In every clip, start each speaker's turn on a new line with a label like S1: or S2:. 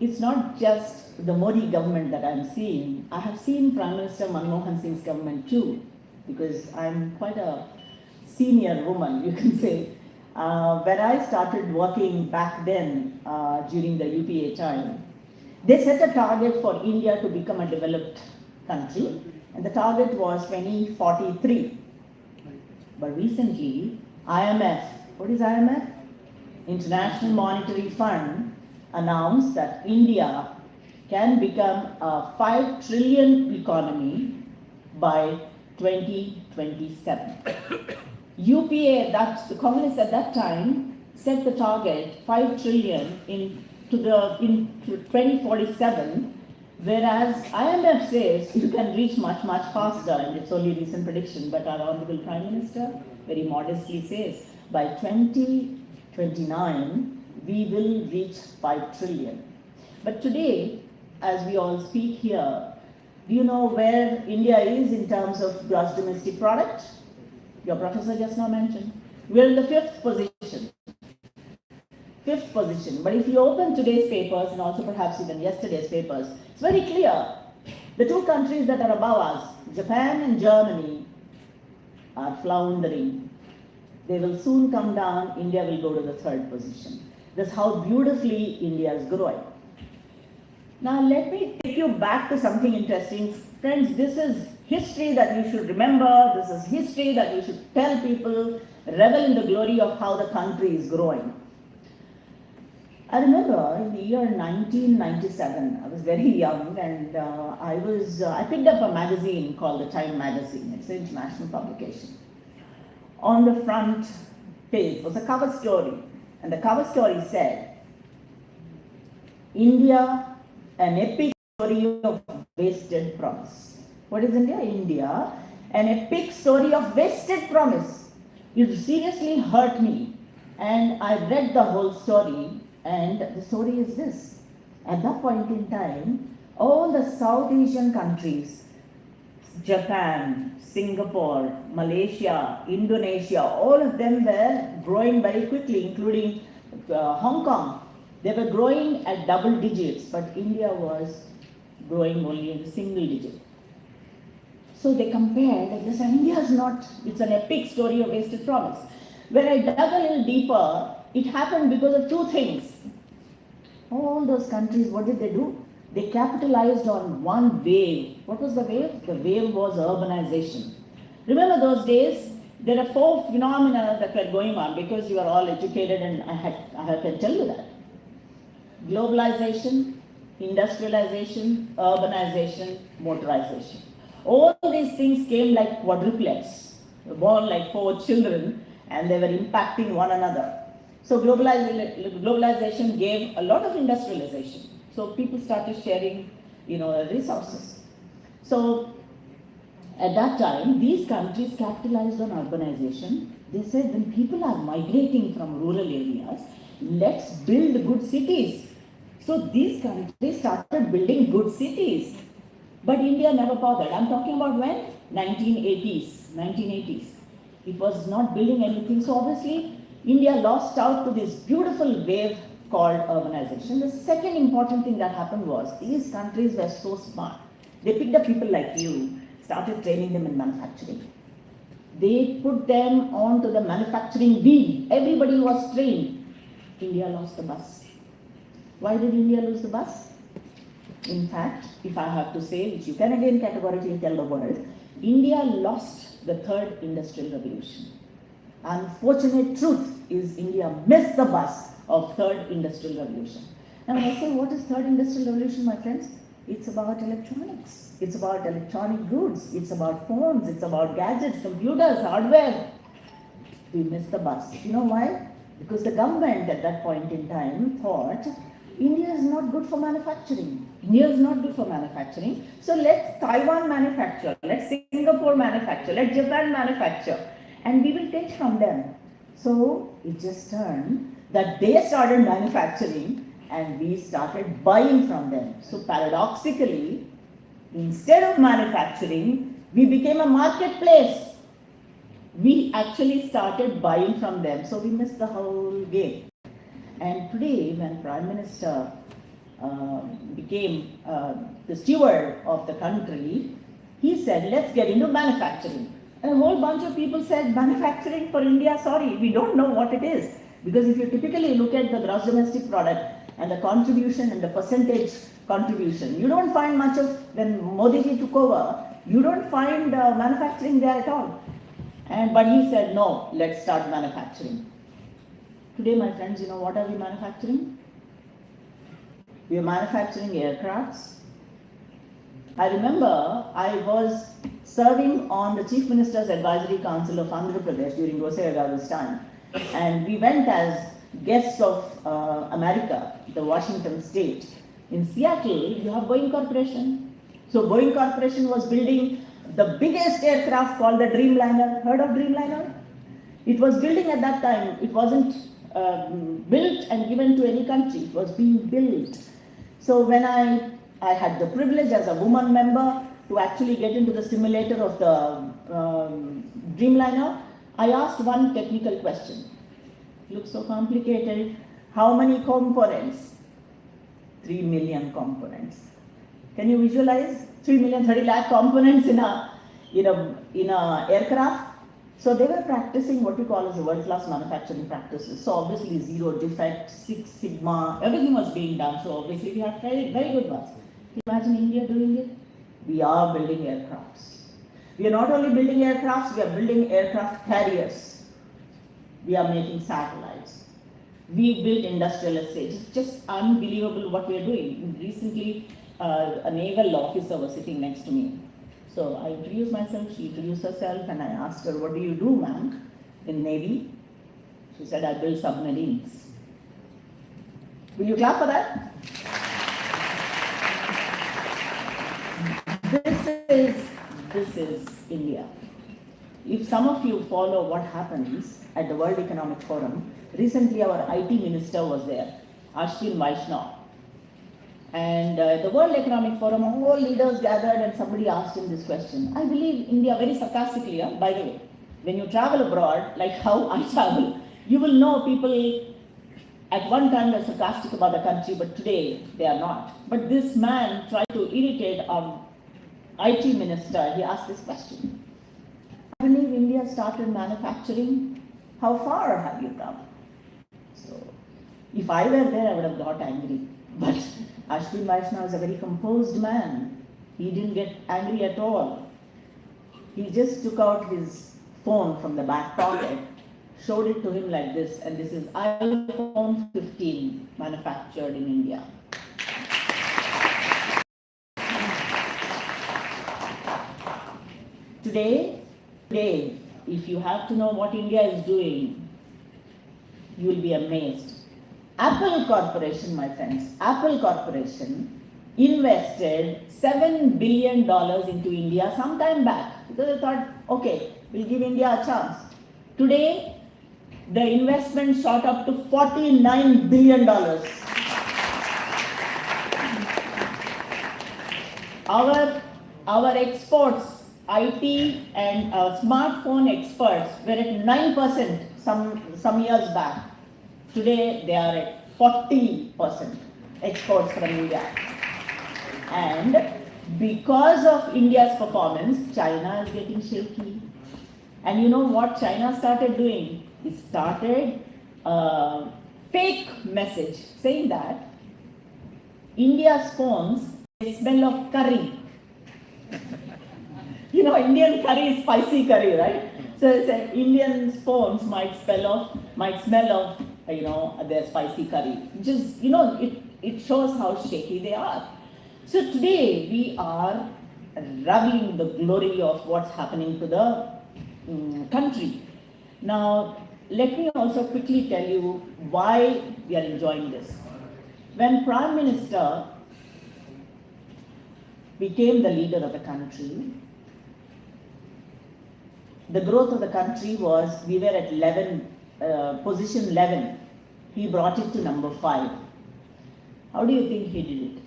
S1: it's not just the Modi government that I'm seeing. I have seen Prime Minister Manmohan Singh's government too, because I'm quite a senior woman, you can say. When I started working back then during the UPA time, they set a target for India to become a developed country, and the target was 2043. But recently, IMF, what is IMF? International Monetary Fund, announced that India can become a 5 trillion economy by 2027. UPA, the communists at that time, set the target 5 trillion in 2047, whereas IMF says you can reach much faster, and it's only recent prediction, but our Honorable Prime Minister very modestly says by 2029 we will reach 5 trillion. But today, as we all speak here, do you know where India is in terms of gross domestic product? Your professor just now mentioned. We're in the 5th position. 5th position. But if you open today's papers and also perhaps even yesterday's papers, it's very clear. The two countries that are above us, Japan and Germany, are floundering. They will soon come down. India will go to the 3rd position. That's how beautifully India is growing. Now let me take you back to something interesting. Friends, this is history that you should remember. This is history that you should tell people, revel in the glory of how the country is growing. I remember in the year 1997, I was very young, and I picked up a magazine called the Time magazine. It's an international publication. On the front page was a cover story, and the cover story said, India, an epic story of wasted promise. What is India? India, an epic story of wasted promise. It seriously hurt me, and I read the whole story, and the story is this. At that point in time, all the South Asian countries, Japan, Singapore, Malaysia, Indonesia, all of them were growing very quickly, including Hong Kong. They were growing at double digits, but India was growing only in the single digit. So they compared, and they said, India is not, it's an epic story of wasted promise. When I dug a little deeper, it happened because of two things. All those countries, what did they do? They capitalized on one wave. What was the wave? The wave was urbanization. Remember those days? There are 4 phenomena that were going on, because you are all educated and I can tell you that. Globalization, industrialization, urbanization, motorization. All these things came like quadruplets, born like 4 children, and they were impacting one another. So globalization gave a lot of industrialization. So people started sharing, resources. So at that time, these countries capitalized on urbanization. They said when people are migrating from rural areas, let's build good cities. So these countries started building good cities. But India never bothered. I'm talking about when? 1980s. It was not building anything. So obviously, India lost out to this beautiful wave called urbanization. The second important thing that happened was these countries were so smart. They picked up people like you, started training them in manufacturing. They put them onto the manufacturing wheel. Everybody was trained. India lost the bus. Why did India lose the bus? In fact, if I have to say, which you can again categorically tell the world, India lost the 3rd industrial revolution. Unfortunate truth is India missed the bus of 3rd industrial revolution. Now when I say what is 3rd industrial revolution, my friends, it's about electronics. It's about electronic goods. It's about phones. It's about gadgets, computers, hardware. We missed the bus. You know why? Because the government at that point in time thought India is not good for manufacturing. India is not good for manufacturing. So let Taiwan manufacture, let Singapore manufacture, let Japan manufacture, and we will take from them. So it just turned that they started manufacturing and we started buying from them. So paradoxically, instead of manufacturing, we became a marketplace. We actually started buying from them. So we missed the whole game. And today, when Prime Minister became the steward of the country, he said, let's get into manufacturing. And a whole bunch of people said, manufacturing for India, sorry, we don't know what it is. Because if you typically look at the gross domestic product and the contribution and the percentage contribution, you don't find much of, when Modi ji took over, you don't find manufacturing there at all. But he said, no, let's start manufacturing. Today, my friends, you know what are we manufacturing? We are manufacturing aircrafts. I remember I was serving on the Chief Minister's Advisory Council of Andhra Pradesh during Rose Aggarwal's time. And we went as guests of America, the Washington state. In Seattle, you have Boeing Corporation. So Boeing Corporation was building the biggest aircraft called the Dreamliner. Heard of Dreamliner? It was building at that time. It wasn't built and given to any country. It was being built. So when I had the privilege as a woman member to actually get into the simulator of the Dreamliner, I asked one technical question. Looks so complicated. How many components? 3 million components. Can you visualize 3 million, 30 lakh components in a aircraft? So they were practicing what we call as a world-class manufacturing practices. So obviously 0 defect, 6 sigma, everything was being done. So obviously we have very, very good ones. Imagine India doing it. We are building aircrafts. We are not only building aircrafts, we are building aircraft carriers. We are making satellites. We build industrial estates. It's just unbelievable what we are doing. Recently, a naval officer was sitting next to me. So I introduced myself, she introduced herself, and I asked her, what do you do, ma'am, in Navy? She said, I build submarines. Will you clap for that? This is India. If some of you follow what happens at the World Economic Forum, recently our IT minister was there, Ashwin Vaishnaw. And the World Economic Forum, all leaders gathered and somebody asked him this question. I believe India, very sarcastically, by the way, when you travel abroad, like how I travel, you will know people at one time were sarcastic about the country, but today they are not. But this man tried to irritate our IT minister. He asked this question. I believe India started manufacturing. How far have you come? So, if I were there, I would have got angry. But Ashwin Vaishnaw is a very composed man. He didn't get angry at all. He just took out his phone from the back pocket, showed it to him like this, and this is iPhone 15 manufactured in India. Today, if you have to know what India is doing, you will be amazed. Apple Corporation, my friends, Apple Corporation invested $7 billion into India some time back because they thought, okay, we'll give India a chance. Today, the investment shot up to $49 billion. Our exports, IT and smartphone experts were at 9% some years back. Today they are at 40% exports from India. And because of India's performance, China is getting shaky. And you know what China started doing? It started a fake message saying that India's phones, they smell of curry. You know, Indian curry is spicy curry, right? So it's Indian phones might smell of, their spicy curry. Just, it shows how shaky they are. So today we are reveling the glory of what's happening to the country. Now, let me also quickly tell you why we are enjoying this. When Prime Minister became the leader of the country, the growth of the country was, we were at position 11. He brought it to number 5. How do you think he did it?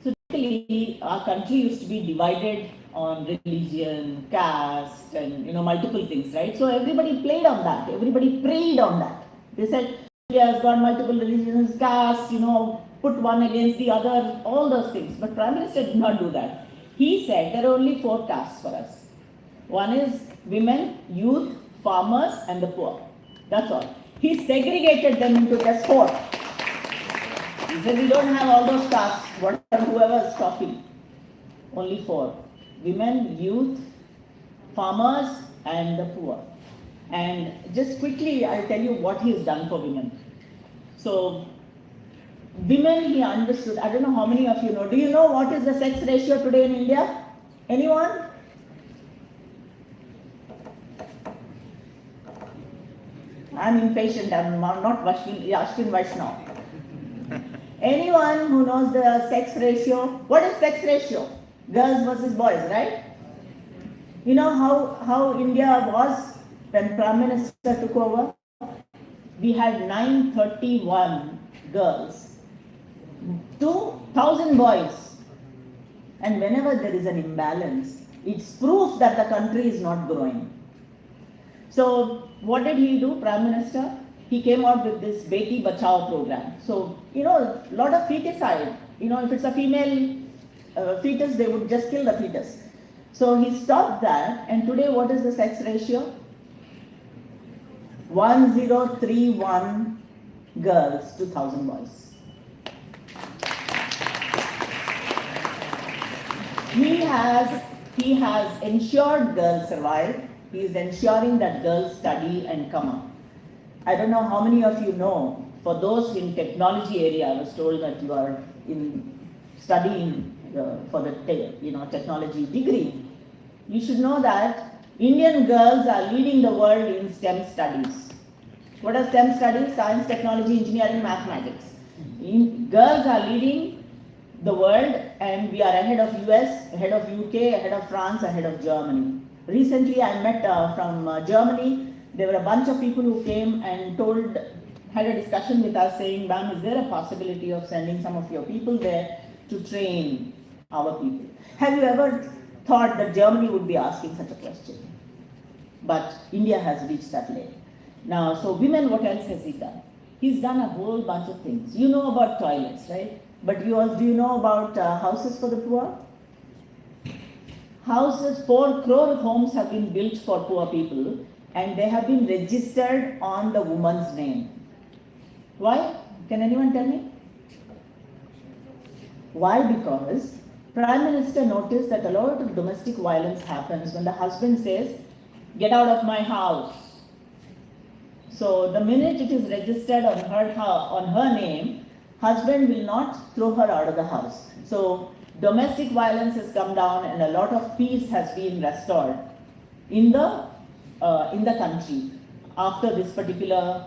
S1: So typically, our country used to be divided on religion, caste, and multiple things, right? So everybody played on that. Everybody preyed on that. They said India has got multiple religions, castes, put one against the other, all those things. But Prime Minister did not do that. He said there are only 4 castes for us. One is women, youth, farmers and the poor. That's all. He segregated them into just 4. He said we don't have all those castes, whoever is talking. Only 4. Women, youth, farmers and the poor. And just quickly I'll tell you what he has done for women. So women, he understood. I don't know how many of you know. Do you know what is the sex ratio today in India? Anyone? I'm impatient. I'm not Ashwin Vaishnav. Anyone who knows the sex ratio? What is sex ratio? Girls versus boys, right? You know how India was when Prime Minister took over? We had 931 girls, 2,000 boys. And whenever there is an imbalance, it's proof that the country is not growing. So what did he do, Prime Minister? He came out with this Beti Bachao program. So, a lot of feticide. If it's a female fetus, they would just kill the fetus. So he stopped that, and today what is the sex ratio? 1031 girls to 1,000 boys. He has ensured girls survive. He is ensuring that girls study and come up. I don't know how many of you know, for those in technology area, I was told that you are studying for the technology degree. You should know that Indian girls are leading the world in STEM studies. What are STEM studies? Science, technology, engineering, mathematics. Girls are leading the world, and we are ahead of US, ahead of UK, ahead of France, ahead of Germany. Recently I met from Germany. There were a bunch of people who came and had a discussion with us saying, ma'am, is there a possibility of sending some of your people there to train our people? Have you ever thought that Germany would be asking such a question? But India has reached that level. Now, so women, what else has he done? He's done a whole bunch of things. You know about toilets, right? But do you know about houses for the poor? 4 crore homes have been built for poor people, and they have been registered on the woman's name. Why? Can anyone tell me? Why? Because Prime Minister noticed that a lot of domestic violence happens when the husband says, get out of my house. So the minute it is registered on her name, husband will not throw her out of the house. So domestic violence has come down, and a lot of peace has been restored in the country after this particular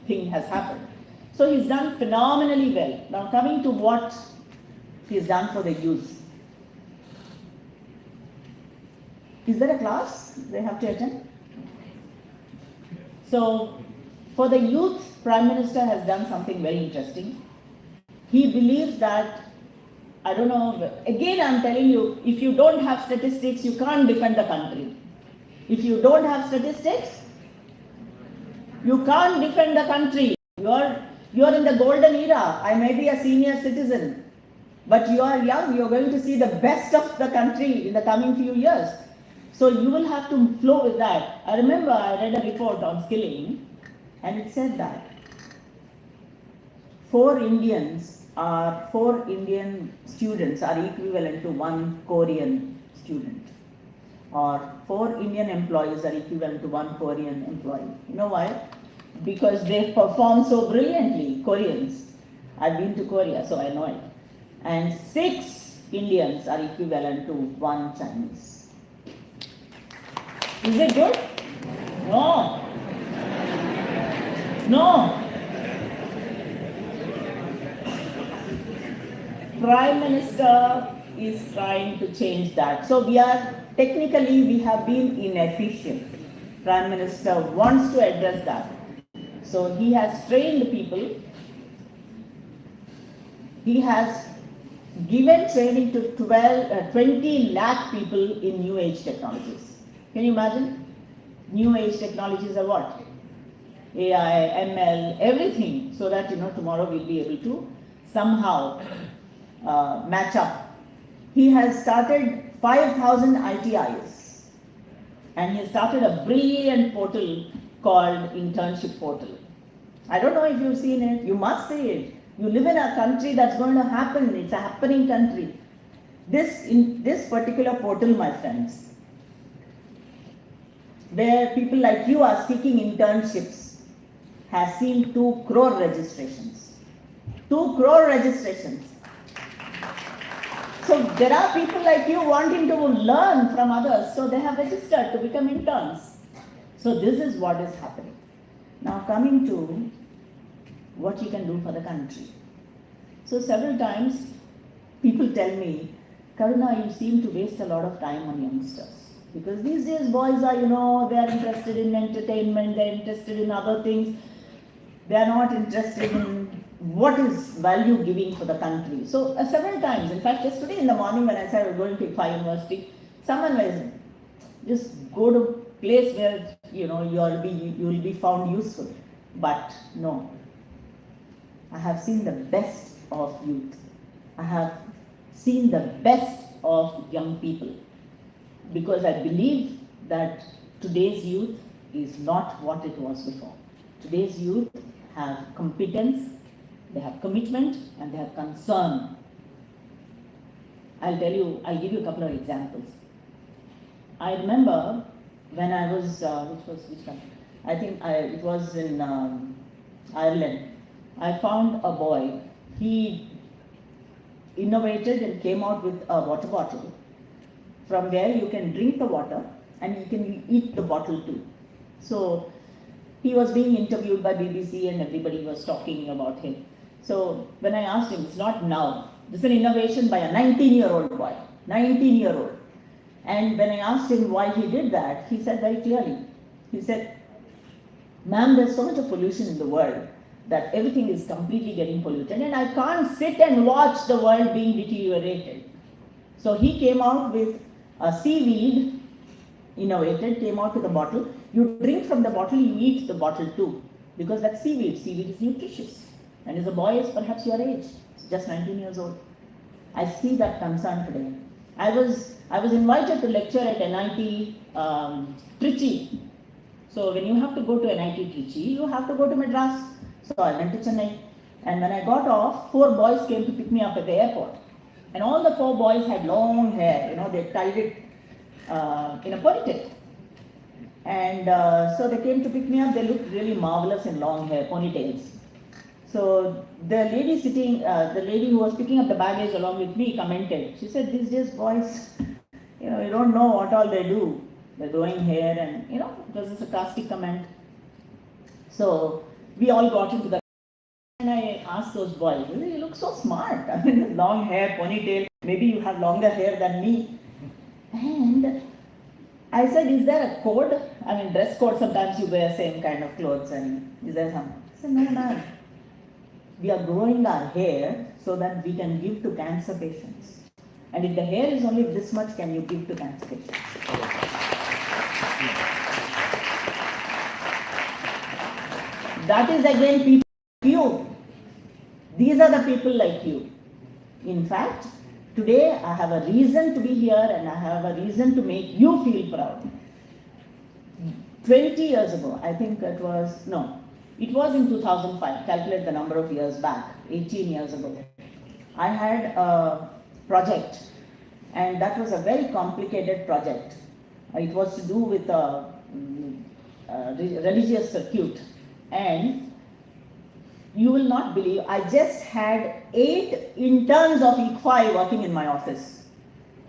S1: thing has happened. So he's done phenomenally well. Now coming to what he's done for the youth. Is there a class they have to attend? So for the youth, Prime Minister has done something very interesting. He believes that, I don't know, again I'm telling you, if you don't have statistics, you can't defend the country. If you don't have statistics, you can't defend the country. You're in the golden era. I may be a senior citizen, but you are young. You're going to see the best of the country in the coming few years. So you will have to flow with that. I remember I read a report on skilling, and it said that 4 Indian students are equivalent to 1 Korean student, or 4 Indian employees are equivalent to 1 Korean employee. You know why? Because they perform so brilliantly, Koreans. I've been to Korea, so I know it. And 6 Indians are equivalent to 1 Chinese. Is it good? No. No. Prime Minister is trying to change that. So we have been inefficient. Prime Minister wants to address that. So he has trained people. He has given training to 20 lakh people in new age technologies. Can you imagine? New age technologies are what? AI, ML, everything, so that tomorrow we'll be able to somehow match up. He has started 5,000 ITIs, and he started a brilliant portal called Internship Portal. I don't know if you've seen it. You must see it. You live in a country that's going to happen. It's a happening country. In this particular portal, my friends, where people like you are seeking internships, has seen 2 crore registrations. 2 crore registrations. So there are people like you wanting to learn from others, so they have registered to become interns. So this is what is happening. Now coming to what you can do for the country. So several times people tell me, Karuna, you seem to waste a lot of time on youngsters. Because these days boys are, they are interested in entertainment, they are interested in other things. They are not interested in what is value giving for the country. So several times, in fact, just today in the morning when I said I was going to IFHE University, someone was, just go to a place where you will be found useful. But no, I have seen the best of youth. I have seen the best of young people, because I believe that today's youth is not what it was before. Today's youth have competence, they have commitment, and they have concern. I'll give you a couple of examples. I remember when I was, which country? I think it was in Ireland. I found a boy. He innovated and came out with a water bottle from where you can drink the water and you can eat the bottle too. So he was being interviewed by BBC and everybody was talking about him. So when I asked him, it's not now, this is an innovation by a 19-year-old boy, 19-year-old. And when I asked him why he did that, he said very clearly, he said, ma'am, there's so much of pollution in the world that everything is completely getting polluted and I can't sit and watch the world being deteriorated. So he came out with a seaweed, innovated, came out with a bottle. You drink from the bottle, you eat the bottle too, because that's seaweed. Seaweed is nutritious. And as a boy is perhaps your age, just 19 years old. I see that concern today. I was invited to lecture at NIT Trichy. So when you have to go to NIT Trichy, you have to go to Madras. So I went to Chennai. And when I got off, 4 boys came to pick me up at the airport. And all the 4 boys had long hair, they tied it in a ponytail. And so they came to pick me up. They looked really marvelous in long hair, ponytails. So the lady who was picking up the baggage along with me commented. She said, these days boys, you don't know what all they do. They're growing hair and, it was a sarcastic comment. So we all got into the, and I asked those boys, you look so smart. I mean, long hair, ponytail, maybe you have longer hair than me. And I said, is there a code? I mean, dress code, sometimes you wear same kind of clothes, and is there some? I said, no, man. We are growing our hair so that we can give to cancer patients. And if the hair is only this much, can you give to cancer patients? That is again people like you. These are the people like you. In fact, today I have a reason to be here and I have a reason to make you feel proud. 20 years ago, I think it was in 2005, calculate the number of years back, 18 years ago. I had a project, and that was a very complicated project. It was to do with a religious circuit, and you will not believe, I just had 8 interns of ICFAI working in my office.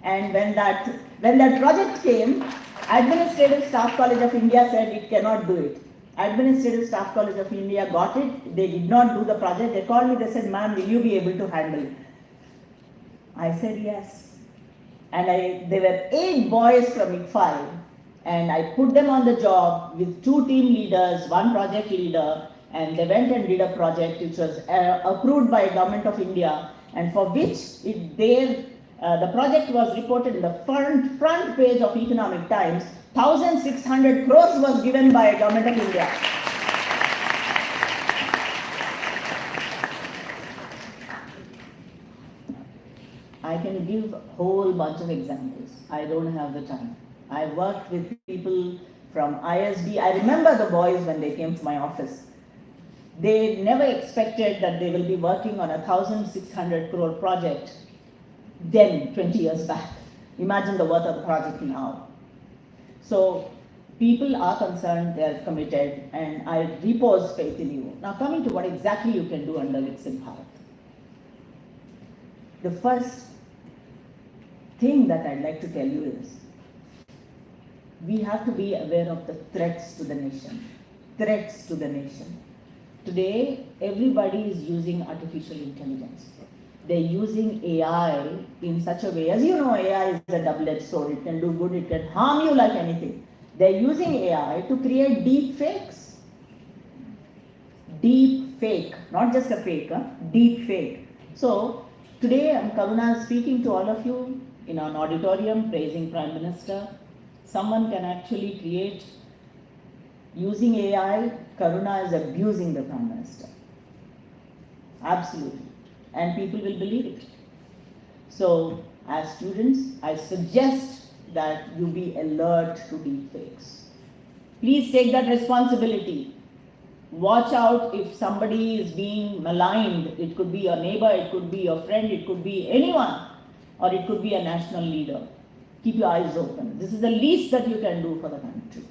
S1: And when that project came, Administrative Staff College of India said it cannot do it. Administrative Staff College of India got it. They did not do the project. They called me, they said, ma'am, will you be able to handle it? I said yes. And there were 8 boys from ICFAI, and I put them on the job with 2 team leaders, 1 project leader, and they went and did a project which was approved by Government of India, and for which the project was reported in the front page of Economic Times. 1,600 crores was given by Government of India. I can give a whole bunch of examples. I don't have the time. I worked with people from ISD. I remember the boys when they came to my office. They never expected that they will be working on a 1,600 crore project then 20 years back. Imagine the worth of the project now. So people are concerned, they are committed, and I repose faith in you. Now coming to what exactly you can do under Viksit Bharat. The first thing that I'd like to tell you is, we have to be aware of the threats to the nation. Threats to the nation. Today, everybody is using artificial intelligence. They're using AI in such a way, as you know, AI is a double-edged sword. It can do good, it can harm you like anything. They're using AI to create deep fakes. Deep fake, not just a fake, deep fake. So, today Karuna is speaking to all of you in an auditorium praising Prime Minister. Someone can actually create, using AI, Karuna is abusing the Prime Minister. Absolutely. And people will believe it. So, as students, I suggest that you be alert to deepfakes. Please take that responsibility. Watch out if somebody is being maligned. It could be your neighbor, it could be your friend, it could be anyone, or it could be a national leader. Keep your eyes open. This is the least that you can do for the country.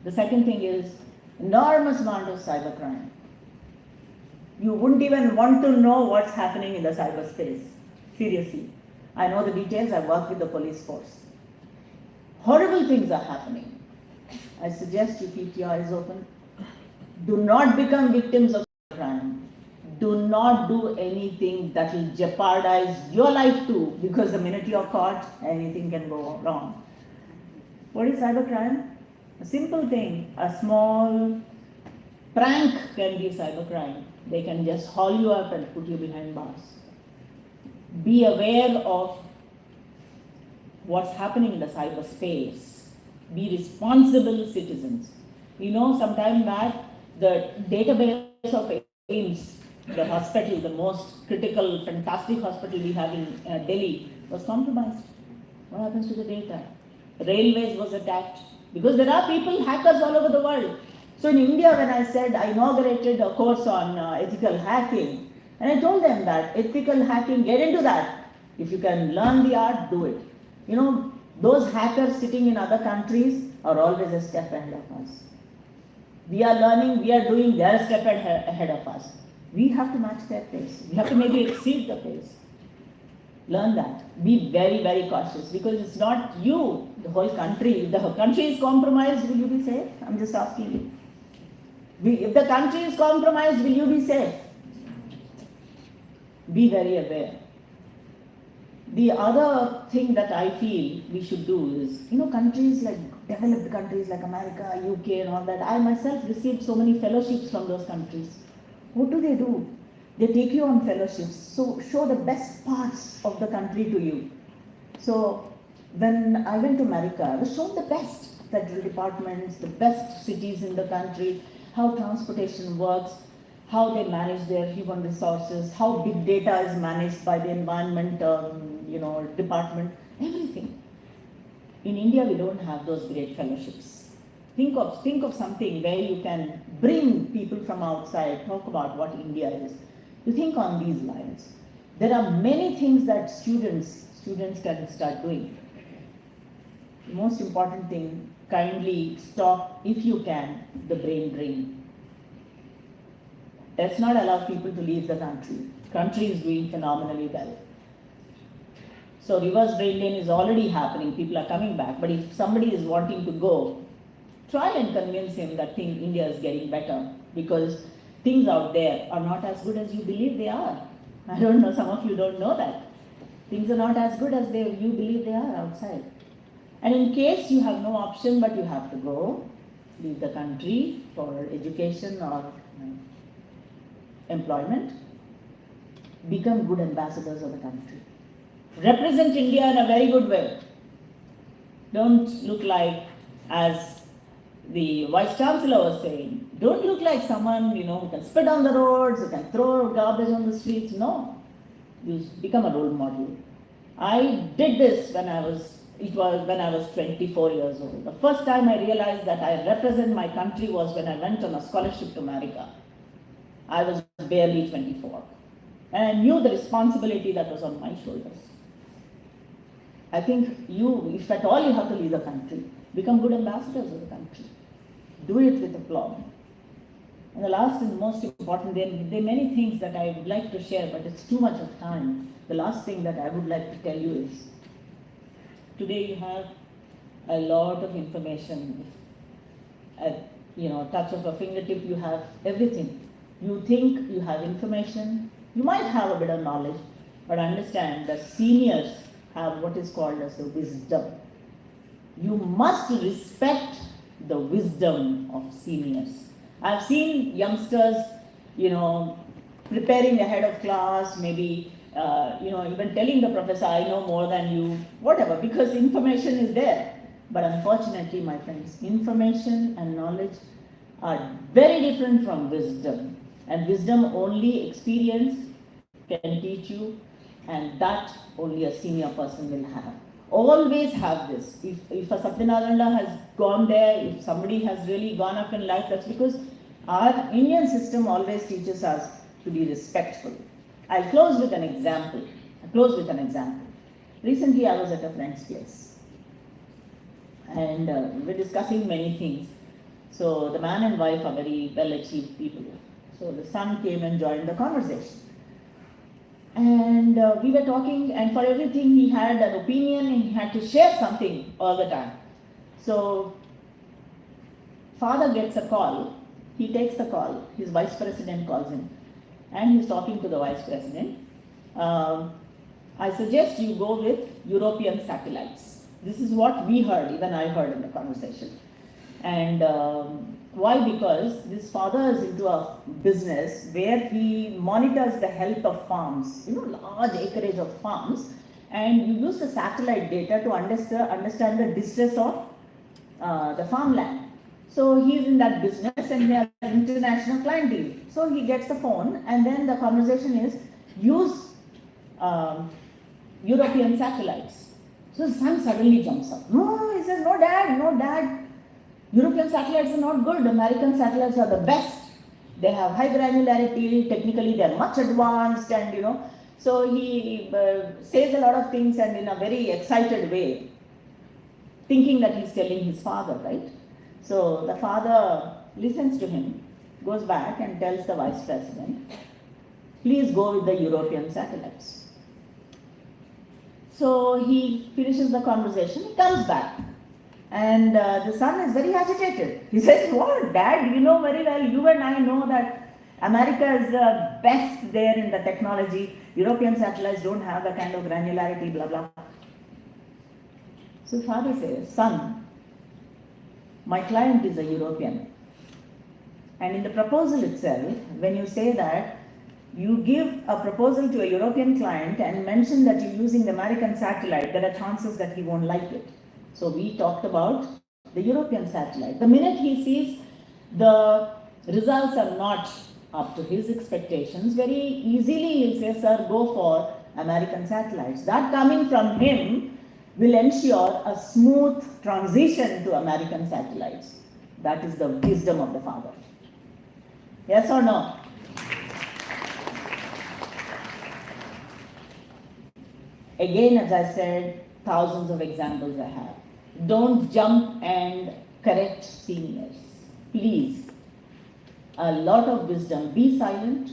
S1: The second thing is enormous amount of cybercrime. You wouldn't even want to know what's happening in the cyberspace. Seriously. I know the details, I work with the police force. Horrible things are happening. I suggest you keep your eyes open. Do not become victims of crime. Do not do anything that will jeopardize your life too, because the minute you're caught, anything can go wrong. What is cybercrime? A simple thing. A small prank can be cybercrime. They can just haul you up and put you behind bars. Be aware of what's happening in the cyberspace. Be responsible citizens. You know, sometime back, the database of AIIMS, the hospital, the most critical, fantastic hospital we have in Delhi, was compromised. What happens to the data? Railways was attacked. Because there are people, hackers all over the world. So in India, when I said, I inaugurated a course on ethical hacking, and I told them that ethical hacking, get into that. If you can learn the art, do it. You know, those hackers sitting in other countries are always a step ahead of us. We are learning, we are doing, they are a step ahead of us. We have to match their pace. We have to maybe exceed the pace. Learn that. Be very, very cautious, because it's not you, the whole country. If the country is compromised, will you be safe? I'm just asking you. If the country is compromised, will you be safe? Be very aware. The other thing that I feel we should do is, you know, countries like developed countries like America, UK and all that, I myself received so many fellowships from those countries. What do? They take you on fellowships, so show the best parts of the country to you. So when I went to America, I was shown the best federal departments, the best cities in the country, how transportation works, how they manage their human resources, how big data is managed by the environment department, everything. In India, we don't have those great fellowships. Think of something where you can bring people from outside, talk about what India is. You think on these lines. There are many things that students can start doing. The most important thing, kindly stop, if you can, the brain drain. Let's not allow people to leave the country. Country is doing phenomenally well. So reverse brain drain is already happening. People are coming back. But if somebody is wanting to go, try and convince him that India is getting better, because things out there are not as good as you believe they are. I don't know, some of you don't know that. Things are not as good as you believe they are outside. And in case you have no option but you have to go, leave the country for education or employment, become good ambassadors of the country. Represent India in a very good way. Don't look like, as the Vice Chancellor was saying, don't look like someone, who can spit on the roads, who can throw garbage on the streets. No. You become a role model. I did this when I was 24 years old. The first time I realized that I represent my country was when I went on a scholarship to America. I was barely 24. And I knew the responsibility that was on my shoulders. I think if at all you have to leave the country, become good ambassadors of the country. Do it with aplomb. And the last and most important, there are many things that I would like to share, but it's too much of time. The last thing that I would like to tell you is, today you have a lot of information. At touch of a fingertip, you have everything. You think you have information, you might have a bit of knowledge, but understand that seniors have what is called as the wisdom. You must respect the wisdom of seniors. I've seen youngsters, preparing ahead of class, maybe, even telling the professor, I know more than you, whatever, because information is there. But unfortunately, my friends, information and knowledge are very different from wisdom. And wisdom only experience can teach you, and that only a senior person will have. Always have this. If a Satyanarayana has gone there, if somebody has really gone up in life, that's because our Indian system always teaches us to be respectful. I'll close with an example. Recently, I was at a friend's place, and we were discussing many things. So the man and wife are very well-achieved people. So the son came and joined the conversation. And we were talking, and for everything he had an opinion, and he had to share something all the time. So father gets a call, he takes the call, his vice president calls him, and he's talking to the vice president. I suggest you go with European satellites. This is what we heard, even I heard in the conversation. And why? Because this father is into a business where he monitors the health of farms, large acreage of farms, and you use the satellite data to understand the distress of the farmland. So he is in that business, and he has international clientele. So he gets the phone, and then the conversation is, use European satellites. So the son suddenly jumps up. No, he says, no dad. European satellites are not good. American satellites are the best. They have high granularity. Technically, they are much advanced, and So he says a lot of things, and in a very excited way, thinking that he's telling his father, right? So the father listens to him, goes back and tells the vice president, please go with the European satellites. So he finishes the conversation, he comes back. And the son is very agitated. He says, what, dad, you know very well, you and I know that America is the best there in the technology. European satellites don't have the kind of granularity, blah, blah. So father says, son, my client is a European. And in the proposal itself, when you say that you give a proposal to a European client and mention that you're using the American satellite, there are chances that he won't like it. So we talked about the European satellite. The minute he sees the results are not up to his expectations, very easily he'll say, sir, go for American satellites. That coming from him will ensure a smooth transition to American satellites. That is the wisdom of the father. Yes or no? Again, as I said, thousands of examples I have. Don't jump and correct seniors. Please. A lot of wisdom. Be silent.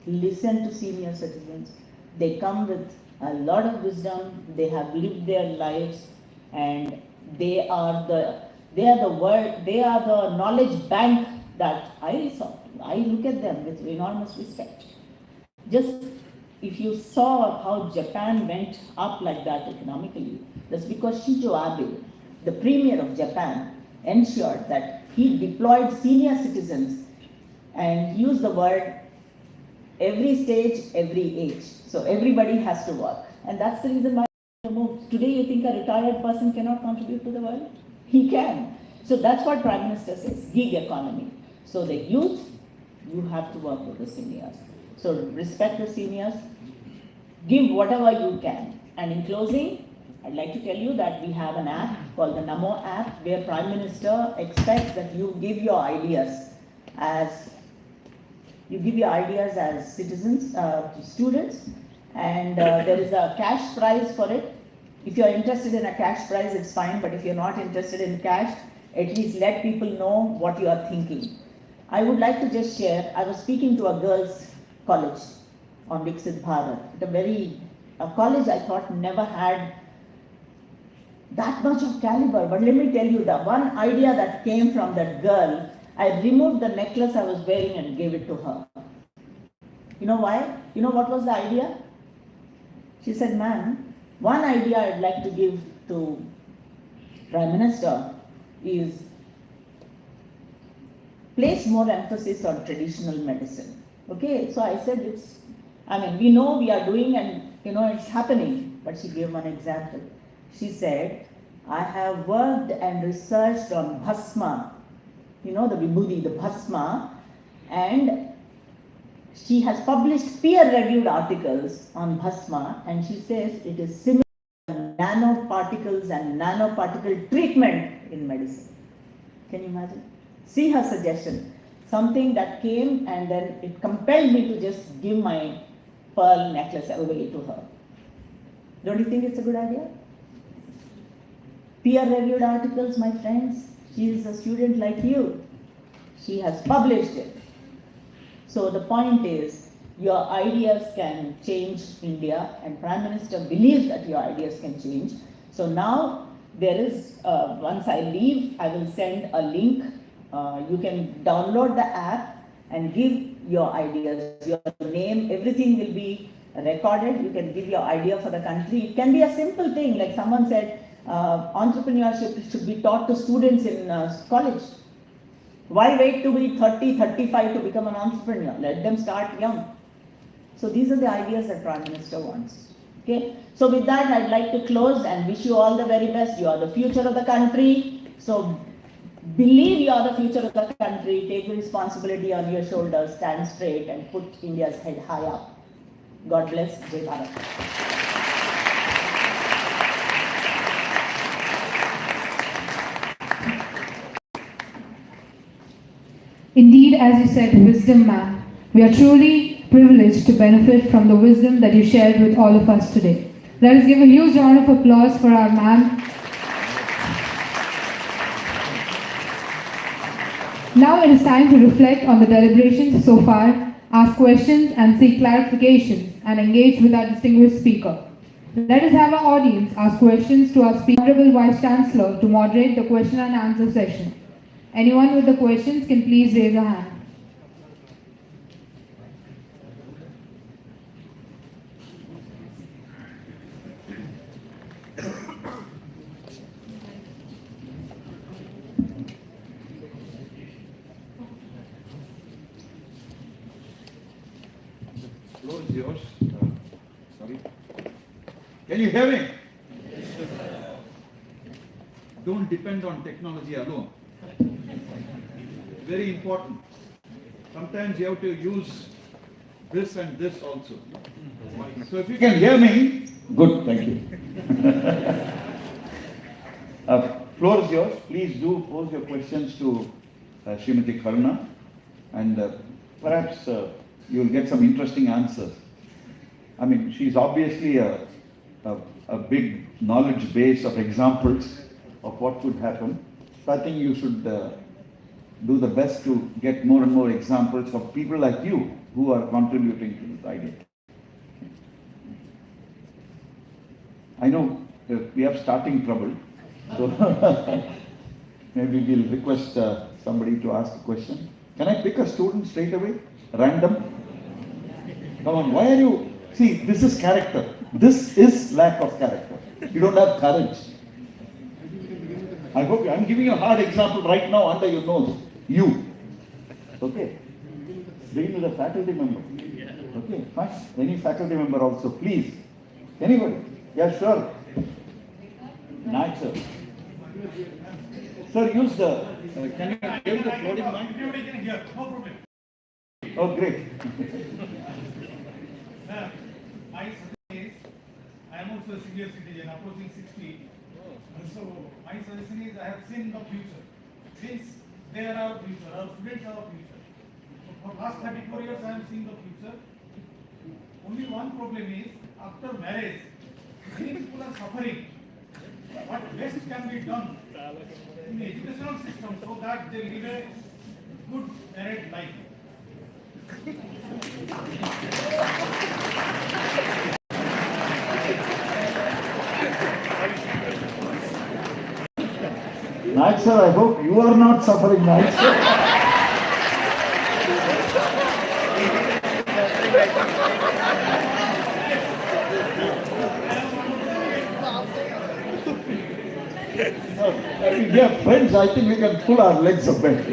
S1: Listen to senior citizens. They come with a lot of wisdom. They have lived their lives, and they are the knowledge bank that I saw. I look at them with enormous respect. Just if you saw how Japan went up like that economically, that's because Shinzo Abe, the premier of Japan, ensured that he deployed senior citizens and used the word every stage, every age. So everybody has to work. And that's the reason why I moved. Today you think a retired person cannot contribute to the world? He can. So that's what Prime Minister says, gig economy. So the youth, you have to work with the seniors. So respect the seniors, give whatever you can. And in closing, I'd like to tell you that we have an app called the Namo app, where Prime Minister expects that you give your ideas as citizens, students, and there is a cash prize for it. If you are interested in a cash prize, it's fine, but if you're not interested in cash, at least let people know what you are thinking. I would like to just share, I was speaking to a girls' college on Viksit Bharat. A college I thought never had that much of caliber, but let me tell you, the one idea that came from that girl, I removed the necklace I was wearing and gave it to her. You know why? You know what was the idea? She said, "Ma'am, one idea I'd like to give to Prime Minister is place more emphasis on traditional medicine." Okay, so I said, we know we are doing and it's happening, but she gave one example. She said, "I have worked and researched on bhasma, the vibhuti, the bhasma, and she has published peer-reviewed articles on bhasma, and she says it is similar to nanoparticles and nanoparticle treatment in medicine." Can you imagine? See her suggestion. Something that came and then it compelled me to just give my pearl necklace away to her. Don't you think it's a good idea? Peer-reviewed articles, my friends. She is a student like you. She has published it. So the point is, your ideas can change India, and Prime Minister believes that your ideas can change. So now there is, once I leave, I will send a link. You can download the app and give your ideas, your name, everything will be recorded. You can give your idea for the country. It can be a simple thing, like someone said, entrepreneurship should be taught to students in college. Why wait to be 30, 35 to become an entrepreneur? Let them start young. So these are the ideas that Prime Minister wants. Okay. So with that, I'd like to close and wish you all the very best. You are the future of the country. So believe you are the future of the country. Take the responsibility on your shoulders. Stand straight and put India's head high up. God bless. Jai Bharat.
S2: Indeed, as you said, wisdom, ma'am. We are truly privileged to benefit from the wisdom that you shared with all of us today. Let us give a huge round of applause for our ma'am. Now it is time to reflect on the deliberations so far, ask questions and seek clarifications, and engage with our distinguished speaker. Let us have our audience ask questions to our Honorable Vice Chancellor to moderate the question and answer session. Anyone with the questions can please raise a hand.
S3: The floor is yours. Sorry. Can you hear me? Don't depend on technology alone. Very important. Sometimes you have to use this and this also. So if you can hear me, good, thank you. Floor is yours. Please do pose your questions to Srimati Karuna, and perhaps you will get some interesting answers. I mean, she's obviously a big knowledge base of examples of what could happen. So I think you should do the best to get more and more examples of people like you who are contributing to this idea. I know we have starting trouble, so maybe we'll request somebody to ask a question. Can I pick a student straight away? Random? Come on, why are you... See, this is character. This is lack of character. You don't have courage. I hope I'm giving you a hard example right now under your nose. You. Okay. Begin with a faculty member. Okay, fine. Any faculty member also, please. Anybody? Yeah, sure. Nice, sir. Sir, use the... can you give the floating mic? Everybody can hear. No problem. Oh, great.
S4: My suggestion is, I am also a senior citizen approaching 60. So my suggestion is I have seen the future. Since they are our future, our students are our future. So for last 34 years I am seeing the future. Only one problem is after marriage, many people are suffering. What best can be done in the educational system so that they live a good married life?
S3: Naik sir, I hope you are not suffering, Naik sir. I mean, we are friends, I think we can pull our legs a bit.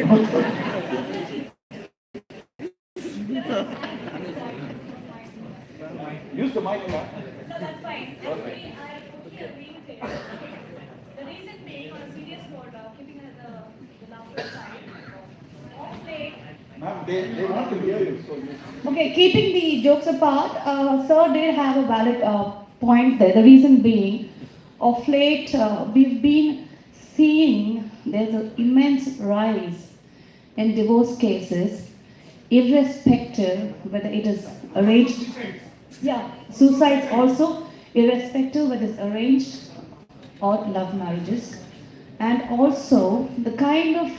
S3: Use the mic.
S5: No, that's fine. Actually, I totally agree with it. The reason being, on a serious note, keeping the laughter aside, of late,
S3: Ma'am, they want to hear you, so you...
S1: Okay, keeping the jokes apart, sir did have a valid point there. The reason being, of late, we've been seeing there's an immense rise in divorce cases, irrespective whether it is arranged. Yeah, suicides also, irrespective whether it's arranged or love marriages. And also, the kind of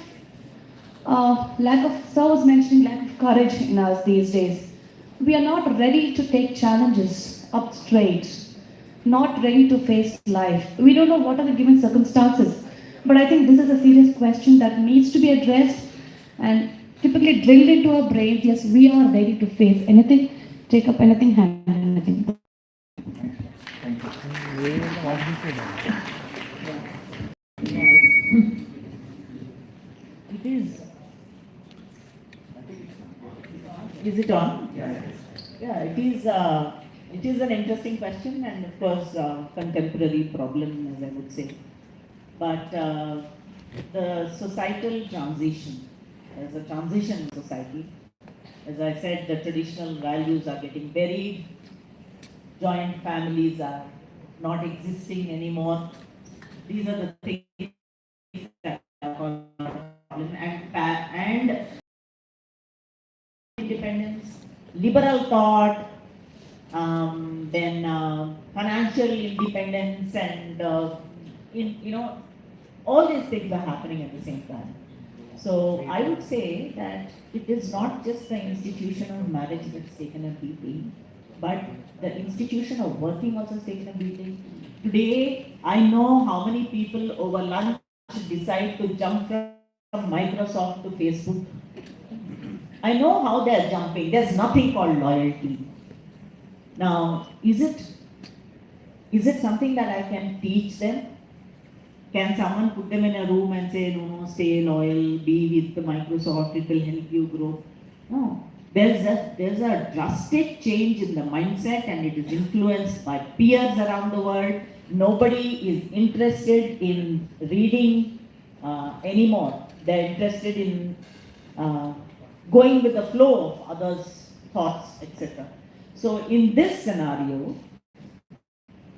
S1: lack of, sir was mentioning lack of courage in us these days. We are not ready to take challenges up straight, not ready to face life. We don't know what are the given circumstances, but I think this is a serious question that needs to be addressed and typically drilled into our brains. Yes, we are ready to face anything, take up anything, handle anything.
S3: Thank you.
S1: It is. Is it on? Yeah, it is. It is an interesting question, and of course, contemporary problem, as I would say. But the societal transition, as a transition in society, as I said, the traditional values are getting buried. Joint families are not existing anymore. These are the things that are causing a problem. And independence, liberal thought, then financial independence, and all these things are happening at the same time. So I would say that it is not just the institution of marriage that's taken a beating, but the institution of working also has taken a beating. Today, I know how many people over lunch decide to jump from Microsoft to Facebook. I know how they're jumping. There's nothing called loyalty. Now, is it something that I can teach them? Can someone put them in a room and say, no, stay loyal, be with Microsoft, it will help you grow? No. There's a drastic change in the mindset, and it is influenced by peers around the world. Nobody is interested in reading anymore. They're interested in going with the flow of others' thoughts, etc. So in this scenario,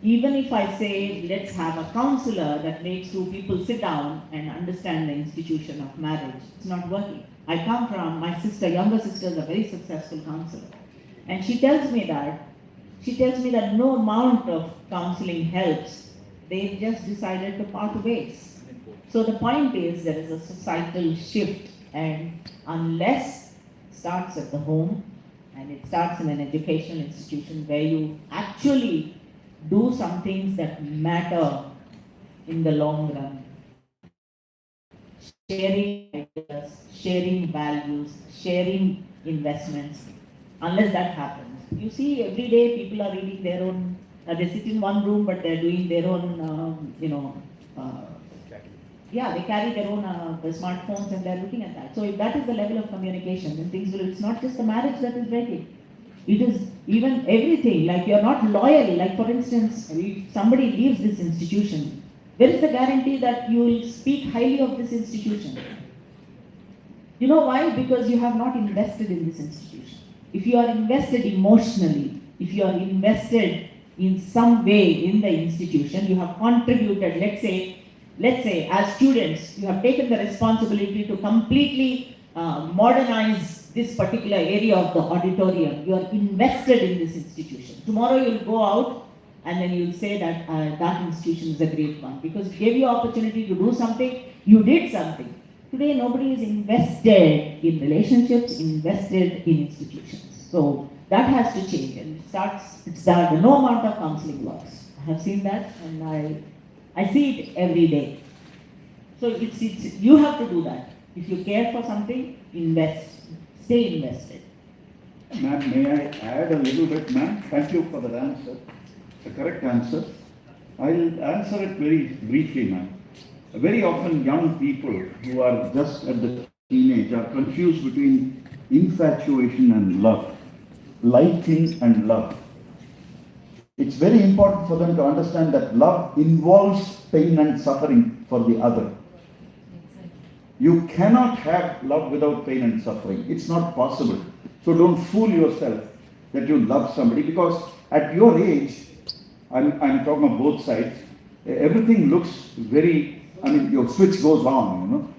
S1: even if I say, let's have a counselor that makes two people sit down and understand the institution of marriage, it's not working. I come from, my sister, younger sister is a very successful counselor. And she tells me that no amount of counseling helps. They've just decided to part ways. So the point is, there is a societal shift, and unless it starts at the home, and it starts in an educational institution where you actually do some things that matter in the long run. Sharing ideas, sharing values, sharing investments. Unless that happens, you see every day people are reading their own, they sit in one room but they're doing their own, they carry their own smartphones and they're looking at that. So if that is the level of communication, then things will, it's not just the marriage that is breaking. It is even everything, like you're not loyal. Like for instance, if somebody leaves this institution, where is the guarantee that you will speak highly of this institution? You know why? Because you have not invested in this institution. If you are invested emotionally, if you are invested in some way in the institution, you have contributed, let's say as students, you have taken the responsibility to completely modernize this particular area of the auditorium. You are invested in this institution. Tomorrow you will go out and then you will say that that institution is a great one because it gave you opportunity to do something, you did something. Today nobody is invested in relationships, invested in institutions. So that has to change, and it's done. No amount of counseling works. I have seen that, and I see it every day. So it's you have to do that. If you care for something, invest, stay invested.
S3: Ma'am, may I add a little bit, ma'am? Thank you for that answer, the correct answer. I'll answer it very briefly, ma'am. Very often young people who are just at the teenage are confused between infatuation and love, liking and love. It's very important for them to understand that love involves pain and suffering for the other. You cannot have love without pain and suffering. It's not possible. So don't fool yourself that you love somebody, because at your age, I'm talking about both sides, everything looks very, your switch goes on,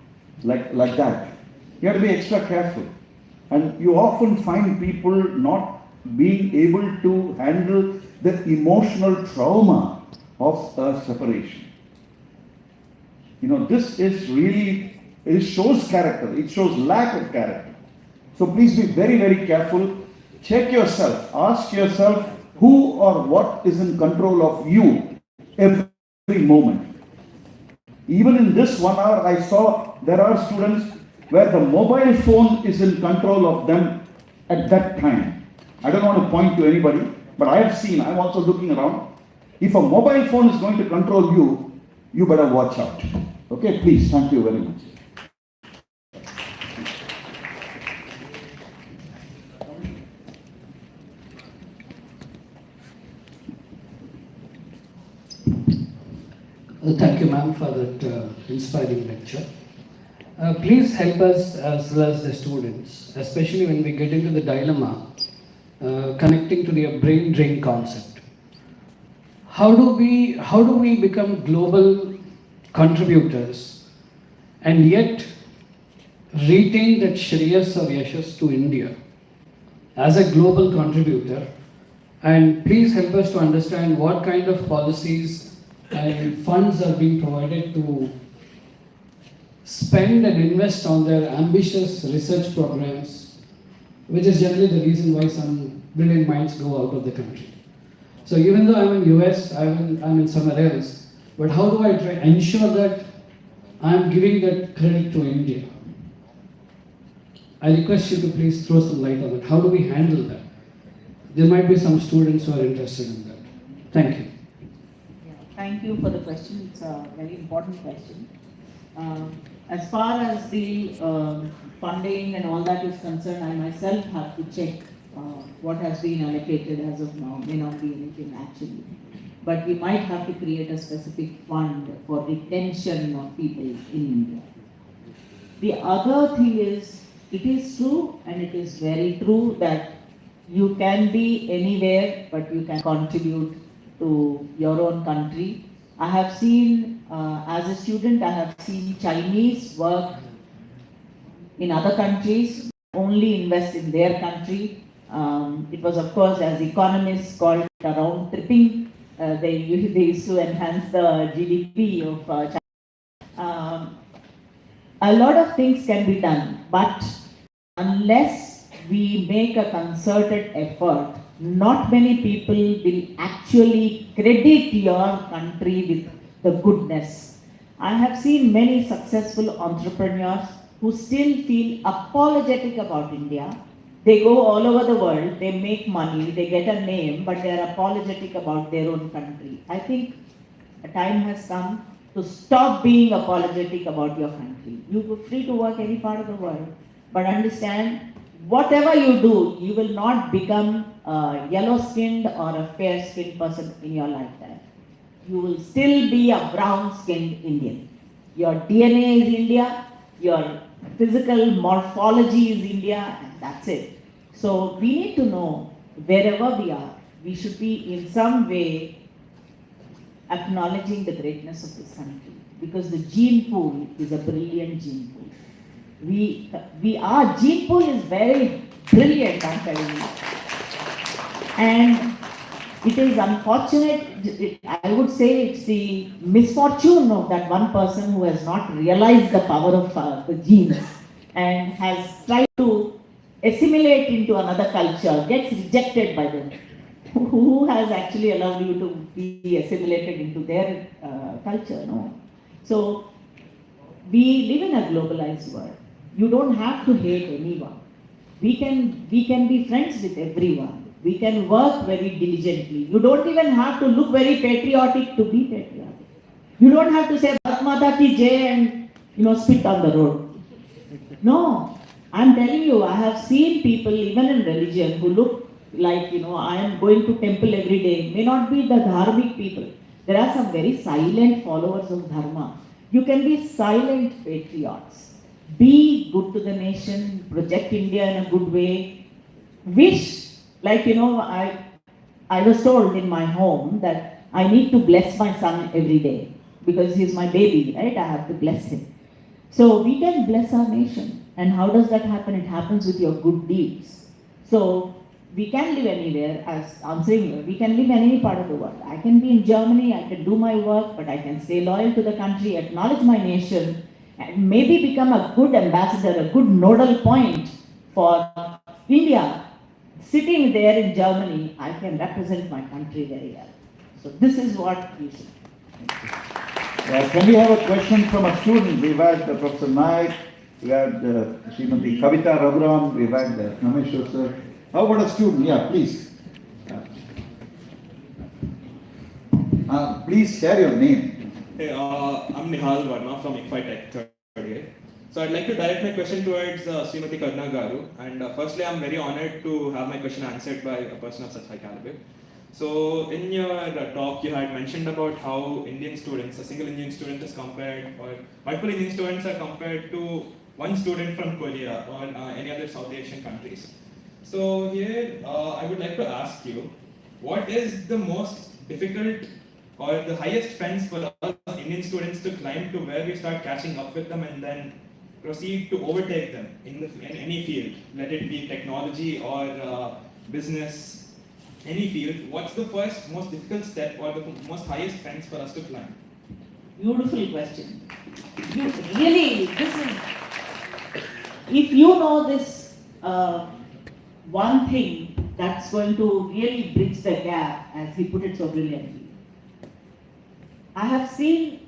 S3: like that. You have to be extra careful. And you often find people not being able to handle the emotional trauma of a separation. This is really, it shows character, it shows lack of character. So please be very, very careful. Check yourself, ask yourself who or what is in control of you every moment. Even in this 1 hour, I saw there are students where the mobile phone is in control of them at that time. I don't want to point to anybody, but I have seen, I'm also looking around. If a mobile phone is going to control you, you better watch out. Okay, please, thank you very much.
S6: Thank you, ma'am, for that inspiring lecture. Please help us as well as the students, especially when we get into the dilemma connecting to the brain drain concept. How do we become global contributors and yet retain that Shreyas or Yashas to India as a global contributor? And please help us to understand what kind of policies and funds are being provided to spend and invest on their ambitious research programs, which is generally the reason why some brilliant minds go out of the country. So even though I'm in US, I'm in somewhere else, but how do I ensure that I'm giving that credit to India? I request you to please throw some light on it. How do we handle that? There might be some students who are interested in that. Thank you.
S1: Thank you for the question. It's a very important question. As far as the funding and all that is concerned, I myself have to check what has been allocated as of now. May not be anything actually. But we might have to create a specific fund for retention of people in India. The other thing is, it is true and it is very true that you can be anywhere, but you can contribute to your own country. I have seen, as a student, I have seen Chinese work in other countries, only invest in their country. It was, of course, as economists called round tripping. They used to enhance the GDP of China. A lot of things can be done, but unless we make a concerted effort, not many people will actually credit your country with the goodness. I have seen many successful entrepreneurs who still feel apologetic about India. They go all over the world, they make money, they get a name, but they are apologetic about their own country. I think a time has come to stop being apologetic about your country. You are free to work any part of the world, but understand, whatever you do, you will not become a yellow-skinned or a fair-skinned person in your lifetime. You will still be a brown-skinned Indian. Your DNA is India, your physical morphology is India, and that's it. So we need to know, wherever we are, we should be in some way acknowledging the greatness of this country, because the gene pool is a brilliant gene pool. Our gene pool is very brilliant, I'm telling you. And it is unfortunate, I would say it's the misfortune of that one person who has not realized the power of the genes and has tried to assimilate into another culture, gets rejected by them. Who has actually allowed you to be assimilated into their culture? No. So, we live in a globalized world. You don't have to hate anyone. We can be friends with everyone. We can work very diligently. You don't even have to look very patriotic to be patriotic. You don't have to say Bharat Mata ki jai and spit on the road. No, I'm telling you, I have seen people even in religion who look like I am going to temple every day. May not be the dharmic people. There are some very silent followers of dharma. You can be silent patriots. Be good to the nation. Project India in a good way. Wish. Like, I was told in my home that I need to bless my son every day because he's my baby, right? I have to bless him. So we can bless our nation. And how does that happen? It happens with your good deeds. So we can live anywhere, as I'm saying here, we can live in any part of the world. I can be in Germany, I can do my work, but I can stay loyal to the country, acknowledge my nation, and maybe become a good ambassador, a good nodal point for India. Sitting there in Germany, I can represent my country very well. So this is what we should.
S3: Can we have a question from a student? We've had Professor Naik, we had Srimati Kavita Raghuram, we've had Nameshwar sir. How about a student? Yeah, please. Please share your name.
S7: Hey, I'm Nihal Verma from IFHE third year. So I'd like to direct my question towards Srimati Karna Garu. And firstly, I'm very honored to have my question answered by a person of such high caliber. So in your talk, you had mentioned about how Indian students, a single Indian student is compared, or multiple Indian students are compared to one student from Korea or any other South Asian countries. So here, I would like to ask you, what is the most difficult or the highest fence for us Indian students to climb to where we start catching up with them and then proceed to overtake them in any field, let it be technology or business, any field? What's the first most difficult step or the most highest fence for us to climb?
S1: Beautiful question. Really, this is, if you know this one thing that's going to really bridge the gap, as he put it so brilliantly. I have seen,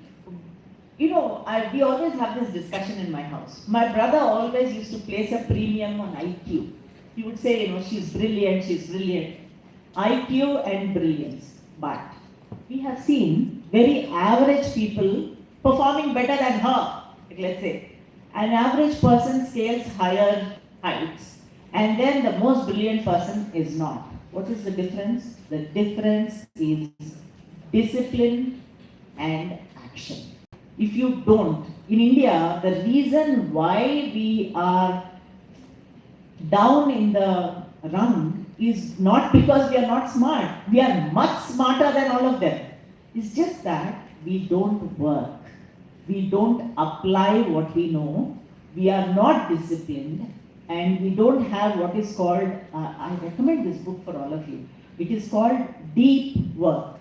S1: we always have this discussion in my house. My brother always used to place a premium on IQ. He would say, she's brilliant. IQ and brilliance. But we have seen very average people performing better than her, let's say. An average person scales higher heights, and then the most brilliant person is not. What is the difference? The difference is discipline and action. If you don't, in India, the reason why we are down in the run is not because we are not smart. We are much smarter than all of them. It's just that we don't work. We don't apply what we know. We are not disciplined, and we don't have what is called, I recommend this book for all of you. It is called Deep Work.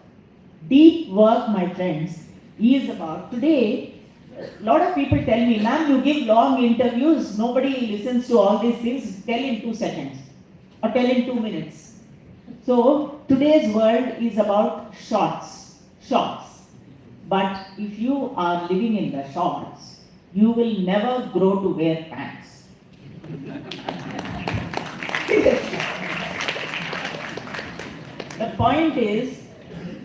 S1: Deep work, my friends, is about, today, a lot of people tell me, ma'am, you give long interviews, nobody listens to all these things, tell in 2 seconds or tell in 2 minutes. So today's world is about shorts. But if you are living in the shorts, you will never grow to wear pants. The point is,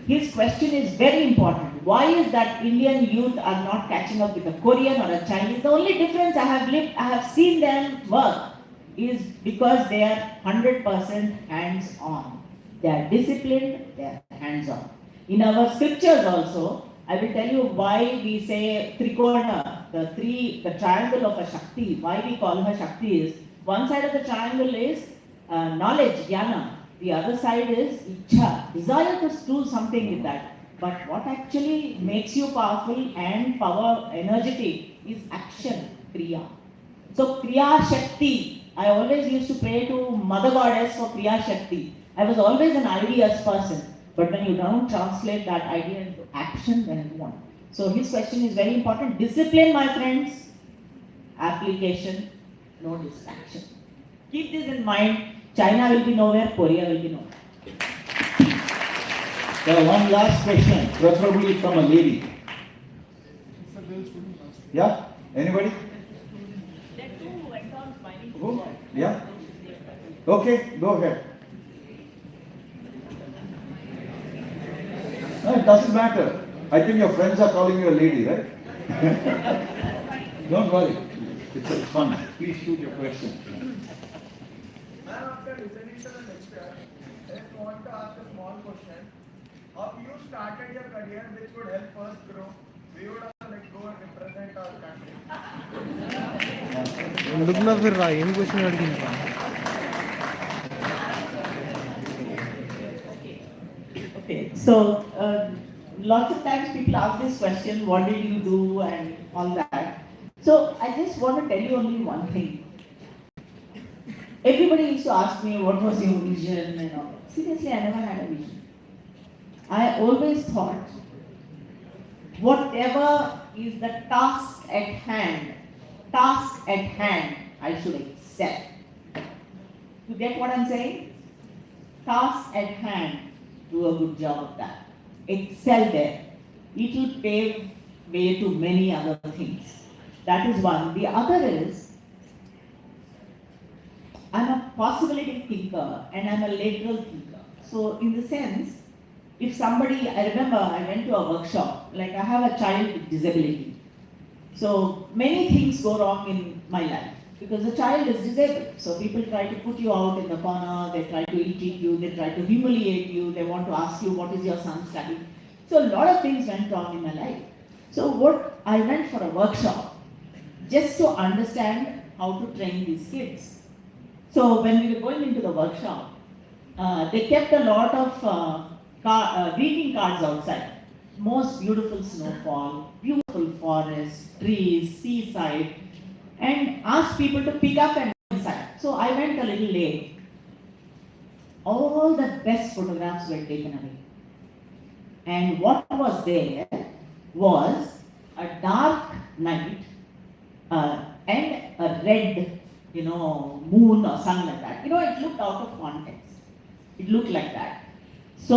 S1: his question is very important. Why is that Indian youth are not catching up with a Korean or a Chinese? The only difference I have seen them work is because they are 100% hands-on. They are disciplined, they are hands-on. In our scriptures also, I will tell you why we say Trikona, the triangle of a Shakti. Why we call her Shakti is, one side of the triangle is knowledge, jnana. The other side is ichha, desire to do something with that. But what actually makes you powerful and energetic is action, kriya. So kriya shakti. I always used to pray to Mother Goddess for kriya shakti. I was always an ideas person. But when you don't translate that idea into action, then you want. So his question is very important. Discipline, my friends. Application, no distraction. Keep this in mind. China will be nowhere, Korea will be nowhere.
S3: So one last question, preferably from a lady.
S4: It's a girl student last year.
S3: Yeah? Anybody?
S1: There are two went on smiling.
S3: Who? Yeah? Okay, go ahead. No, it doesn't matter. I think your friends are calling you a lady, right? Don't worry. It's fun. Please shoot your question.
S8: Ma'am, after listening to the lecture, I just want to ask a small question. How you started your career which would help us grow? We would also like go and represent our country.
S9: ఎందుకున్నా Phir రా ఏం question అడిగింది
S1: Okay, so lots of times people ask this question, what did you do and all that. So I just want to tell you only one thing. Everybody used to ask me what was your vision and all. Seriously, I never had a vision. I always thought whatever is the task at hand, I should excel. You get what I'm saying? Task at hand, do a good job of that. Excel there. It will pave way to many other things. That is one. The other is, I'm a possibility thinker and I'm a lateral thinker. So in the sense, if somebody, I remember I went to a workshop, like I have a child with disability. So many things go wrong in my life because the child is disabled. So people try to put you out in the corner, they try to irritate you, they try to humiliate you, they want to ask you what is your son studying. So a lot of things went wrong in my life. So what I went for a workshop just to understand how to train these kids. So when we were going into the workshop, they kept a lot of greeting cards outside. Most beautiful snowfall, beautiful forest, trees, seaside, and asked people to pick up and go inside. So I went a little late. All the best photographs were taken away. And what was there was a dark night and a red, moon or sun like that. It looked out of context. It looked like that. So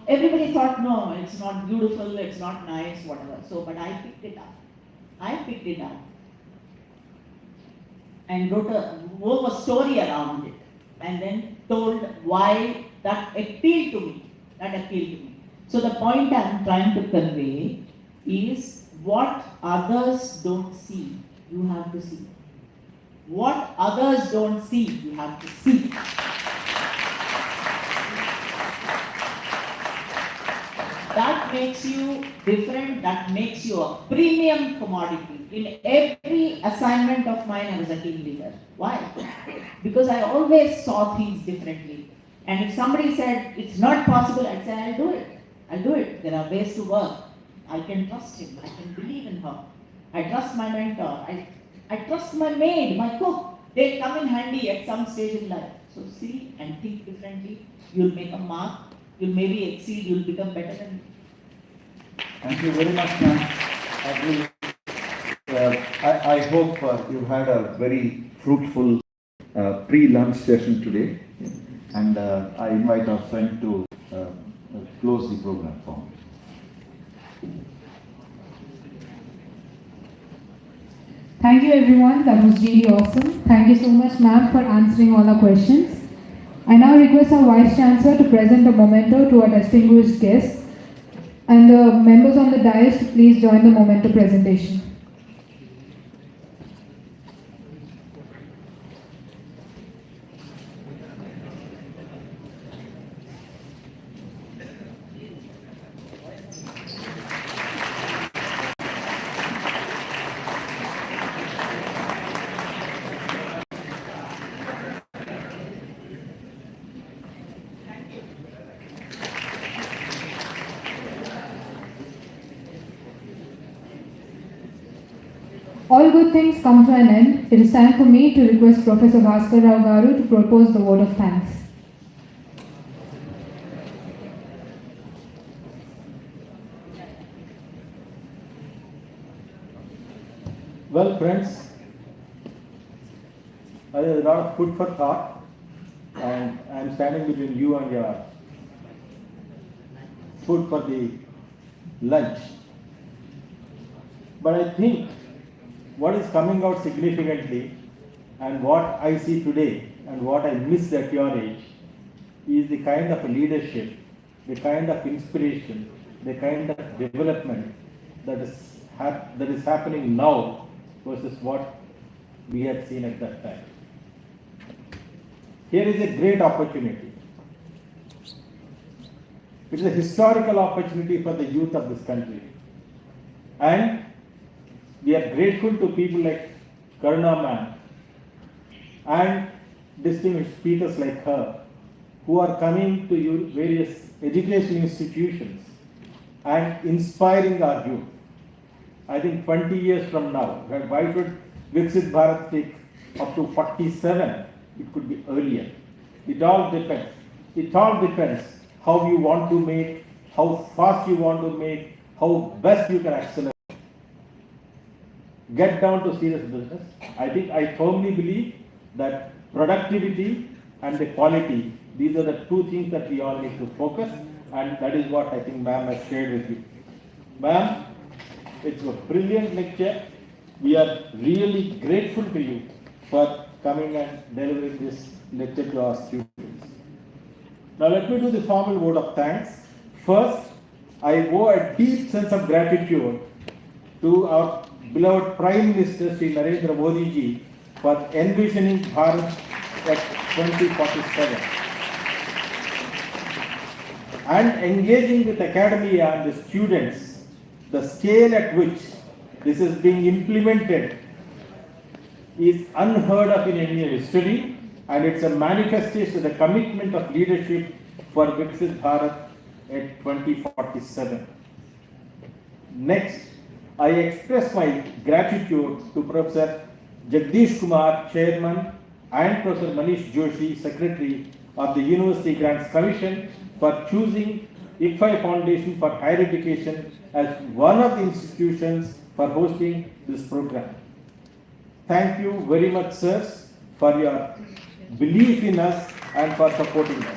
S1: everybody thought, no, it's not beautiful, it's not nice, whatever. So, but I picked it up. And wrote a story around it. And then told why that appealed to me. So the point I'm trying to convey is what others don't see, you have to see. What others don't see, you have to see. That makes you different, that makes you a premium commodity. In every assignment of mine, I was a team leader. Why? Because I always saw things differently. And if somebody said, it's not possible, I'd say, I'll do it. There are ways to work. I can trust him, I can believe in her. I trust my mentor, I trust my maid, my cook. They'll come in handy at some stage in life. So see and think differently. You'll make a mark. You'll maybe exceed, you'll become better than me.
S3: Thank you very much, ma'am. I hope you've had a very fruitful pre-lunch session today. And I invite our friend to close the program for me.
S2: Thank you everyone, that was really awesome. Thank you so much ma'am for answering all our questions. I now request our Vice Chancellor to present a memento to our distinguished guests. And the members on the dais to please join the memento presentation. All good things come to an end. It is time for me to request Professor Bhaskar Rao Garu to propose the vote of thanks.
S10: Well, friends, there is a lot of food for thought, and I am standing between you and your food for the lunch. But I think what is coming out significantly, and what I see today, and what I missed at your age, is the kind of leadership, the kind of inspiration, the kind of development that is happening now versus what we had seen at that time. Here is a great opportunity. It is a historical opportunity for the youth of this country. And we are grateful to people like Karuna ma'am and distinguished speakers like her who are coming to various education institutions and inspiring our youth. I think 20 years from now, why should Viksit Bharat take up to 47? It could be earlier. It all depends. It all depends how you want to make, how fast you want to make, how best you can accelerate. Get down to serious business. I firmly believe that productivity and the quality, these are the two things that we all need to focus, and that is what I think ma'am has shared with you. Ma'am, it's a brilliant lecture. We are really grateful to you for coming and delivering this lecture to our students. Now let me do the formal vote of thanks. First, I owe a deep sense of gratitude to our beloved Prime Minister Sri Narendra Modi ji for envisioning Bharat at 2047 and engaging with academia and the students. The scale at which this is being implemented is unheard of in Indian history, and it's a manifestation of the commitment of leadership for Viksit Bharat at 2047. Next, I express my gratitude to Professor Jagdish Kumar, Chairman, and Professor Manish Joshi, Secretary of the University Grants Commission, for choosing IFHE Foundation for Higher Education as one of the institutions for hosting this program. Thank you very much, sirs, for your belief in us and for supporting us.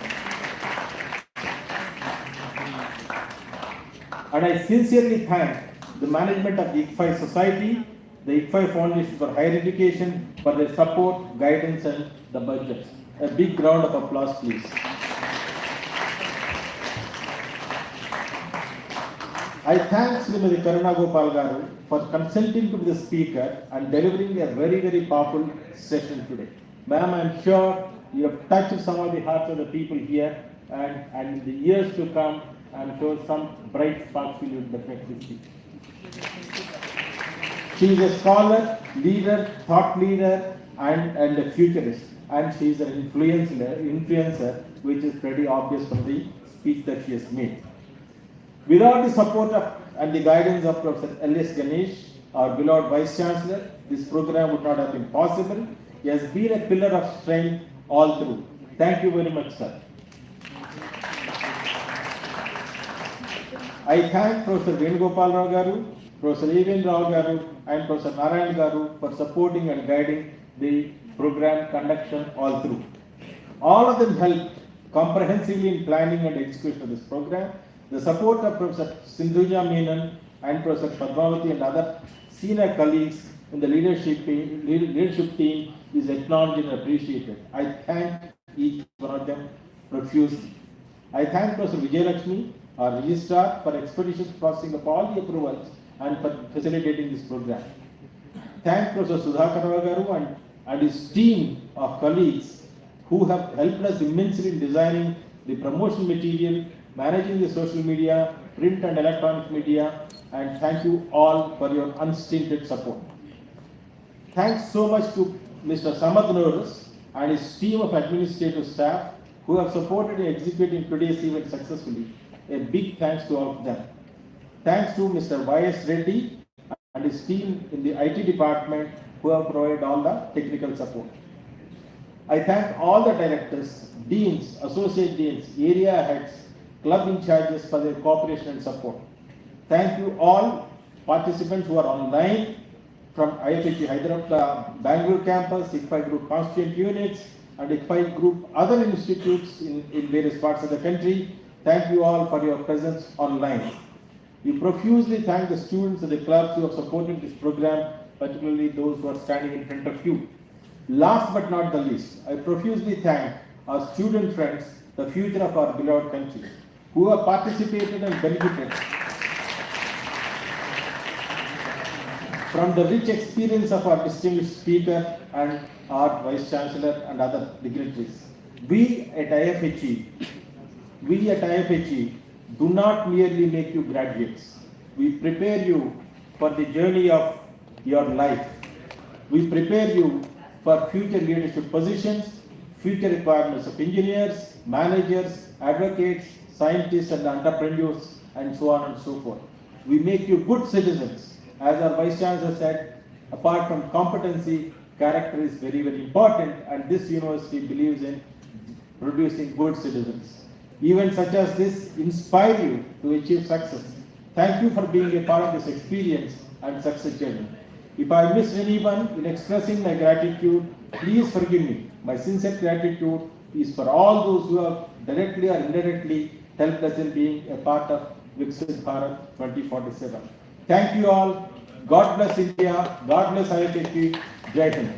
S10: And I sincerely thank the management of the ICFAI Society, the ICFAI Foundation for Higher Education for their support, guidance, and the budget. A big round of applause, please. I thank Srimati Karuna Gopal Garu for consenting to be the speaker and delivering a very, very powerful session today. Ma'am, I am sure you have touched some of the hearts of the people here, and in the years to come, I am sure some bright sparks will definitely see. She is a scholar, leader, thought leader, and a futurist, and she is an influencer, which is pretty obvious from the speech that she has made. Without the support of and the guidance of Professor L.S. Ganesh, our beloved Vice Chancellor, this program would not have been possible. He has been a pillar of strength all through. Thank you very much, sir. I thank Professor Venugopal Rao Garu, Professor Even Rao Garu, and Professor Narayan Garu for supporting and guiding the program conduction all through. All of them helped comprehensively in planning and execution of this program. The support of Professor Sindhuja Menon and Professor Padmavati and other senior colleagues in the leadership team is acknowledged and appreciated. I thank each one of them profusely. I thank Professor Vijayalakshmi, our registrar, for expeditious processing of all the approvals and for facilitating this program. Thank Professor Sudhakar Garu and his team of colleagues who have helped us immensely in designing the promotion material, managing the social media, print and electronic media, and thank you all for your unstinted support. Thanks so much to Mr. Samad Norris and his team of administrative staff who have supported in executing today's event successfully. A big thanks to all of them. Thanks to Mr. Y.S. Reddy and his team in the IT department who have provided all the technical support. I thank all the directors, deans, associate deans, area heads, club in charges for their cooperation and support. Thank you all participants who are online from IFHE Hyderabad, Bangalore campus, IFHE Group constituent units, and IFHE Group other institutes in various parts of the country. Thank you all for your presence online. We profusely thank the students and the clubs who have supported this program, particularly those who are standing in front of you. Last but not the least, I profusely thank our student friends, the future of our beloved country, who have participated and benefited from the rich experience of our distinguished speaker and our Vice Chancellor and other dignitaries. We at IFHE do not merely make you graduates. We prepare you for the journey of your life. We prepare you for future leadership positions, future requirements of engineers, managers, advocates, scientists and entrepreneurs, and so on and so forth. We make you good citizens. As our Vice Chancellor said, apart from competency, character is very, very important, and this university believes in producing good citizens. Events such as this inspire you to achieve success. Thank you for being a part of this experience and success journey. If I miss anyone in expressing my gratitude, please forgive me. My sincere gratitude is for all those who have directly or indirectly helped us in being a part of Viksit Bharat 2047. Thank you all. God bless India. God bless IFHE. Jai Hind.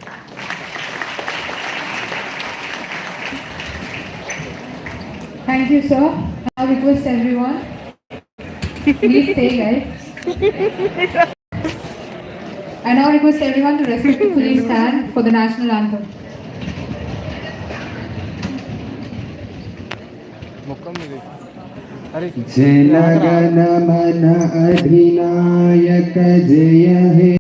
S2: Thank you, sir. Now request everyone. Please stay, guys. I now request everyone to respectfully stand for the national anthem.
S9: अरे
S11: जनगण मन अधिनायक जय हे